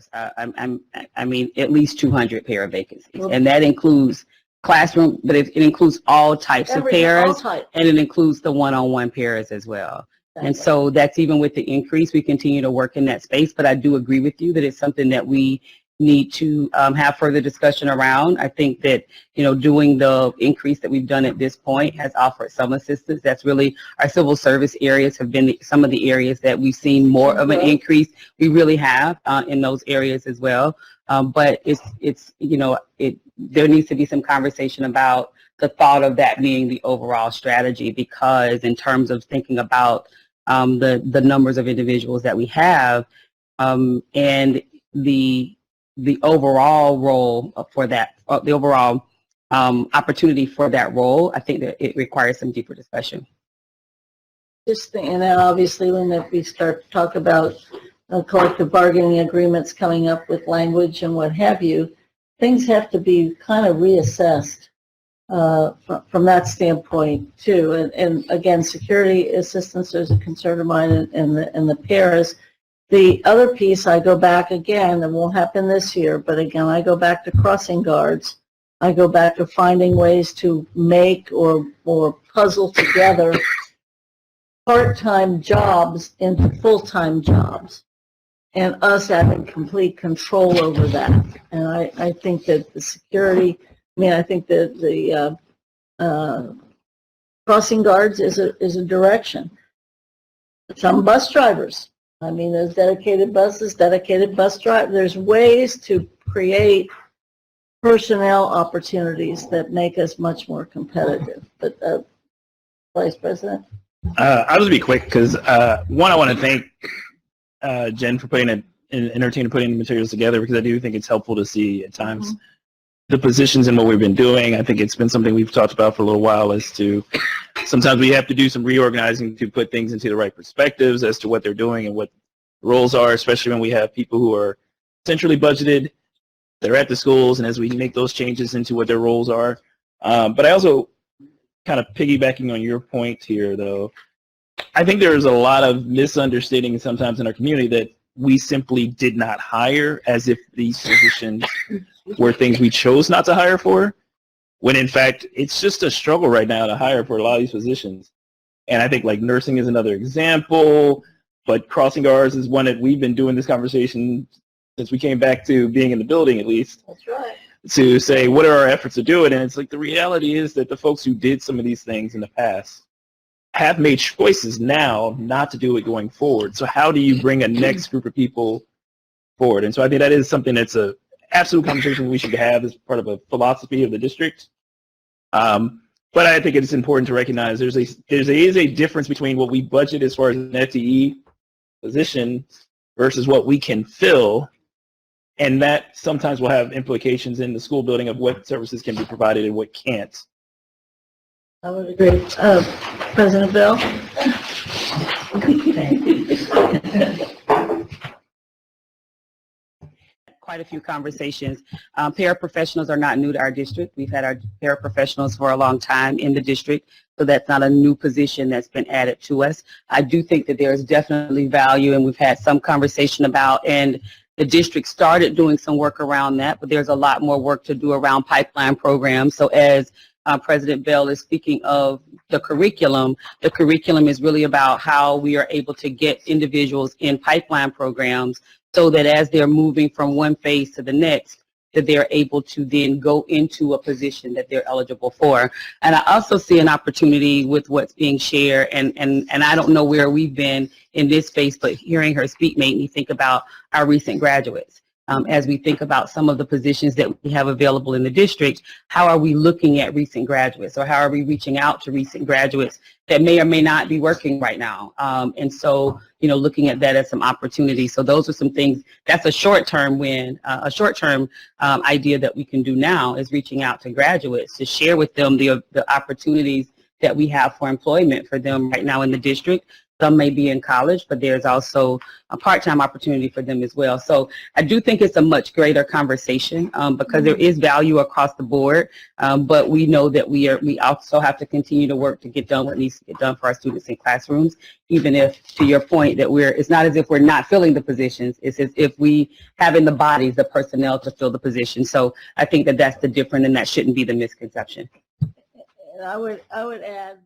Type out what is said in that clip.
paras. I mean, at least 200 para vacancies, and that includes classroom, but it includes all types of paras, and it includes the one-on-one paras as well. And so that's even with the increase, we continue to work in that space. But I do agree with you that it's something that we need to have further discussion around. I think that, you know, doing the increase that we've done at this point has offered some assistance. That's really, our civil service areas have been some of the areas that we've seen more of an increase. We really have in those areas as well. But it's you know, there needs to be some conversation about the thought of that being the overall strategy, because in terms of thinking about the numbers of individuals that we have and the overall role for that, the overall opportunity for that role, I think that it requires some deeper discussion. And then obviously when we start to talk about collective bargaining agreements coming up with language and what have you, things have to be kind of reassessed from that standpoint too. And again, security assistance is a concern of mine, and the paras. The other piece, I go back again, it won't happen this year, but again, I go back to crossing guards. I go back to finding ways to make or puzzle together part-time jobs into full-time jobs, and us having complete control over that. And I think that the security, I mean, I think that the crossing guards is a direction. Some bus drivers, I mean, there's dedicated buses, dedicated bus drivers. There's ways to create personnel opportunities that make us much more competitive. But Vice President? I'll just be quick because, one, I want to thank Jen for putting it and her team to putting the materials together, because I do think it's helpful to see at times the positions and what we've been doing. I think it's been something we've talked about for a little while, as to sometimes we have to do some reorganizing to put things into the right perspectives as to what they're doing and what the roles are, especially when we have people who are centrally budgeted, they're at the schools, and as we make those changes into what their roles are. But I also, kind of piggybacking on your point here, though, I think there's a lot of misunderstanding sometimes in our community that we simply did not hire, as if these positions were things we chose not to hire for, when in fact it's just a struggle right now to hire for a lot of these positions. And I think like nursing is another example, but crossing guards is one that we've been doing this conversation since we came back to being in the building, at least. That's right. To say, what are our efforts to do it? And it's like, the reality is that the folks who did some of these things in the past have made choices now not to do it going forward. So how do you bring a next group of people forward? And so I think that is something that's a absolute conversation we should have as part of a philosophy of the district. But I think it's important to recognize there is a difference between what we budget as far as an FTE position versus what we can fill. And that sometimes will have implications in the school building of what services can be provided and what can't. I would agree. President Bell? Quite a few conversations. Paraprofessionals are not new to our district. We've had our paraprofessionals for a long time in the district, so that's not a new position that's been added to us. I do think that there is definitely value, and we've had some conversation about, and the district started doing some work around that, but there's a lot more work to do around pipeline programs. So as President Bell is speaking of the curriculum is really about how we are able to get individuals in pipeline programs so that as they're moving from one phase to the next, that they're able to then go into a position that they're eligible for. And I also see an opportunity with what's being shared, and I don't know where we've been in this space, but hearing her speak made me think about our recent graduates. As we think about some of the positions that we have available in the district, how are we looking at recent graduates, or how are we reaching out to recent graduates that may or may not be working right now? And so, you know, looking at that as some opportunities. So those are some things, that's a short-term win, a short-term idea that we can do now is reaching out to graduates to share with them the opportunities that we have for employment for them right now in the district. Some may be in college, but there's also a part-time opportunity for them as well. So I do think it's a much greater conversation because there is value across the board, but we know that we also have to continue to work to get done what needs to get done for our students in classrooms, even if, to your point, that it's not as if we're not filling the positions, it's as if we have in the bodies the personnel to fill the position. So I think that that's the difference, and that shouldn't be the misconception. And I would add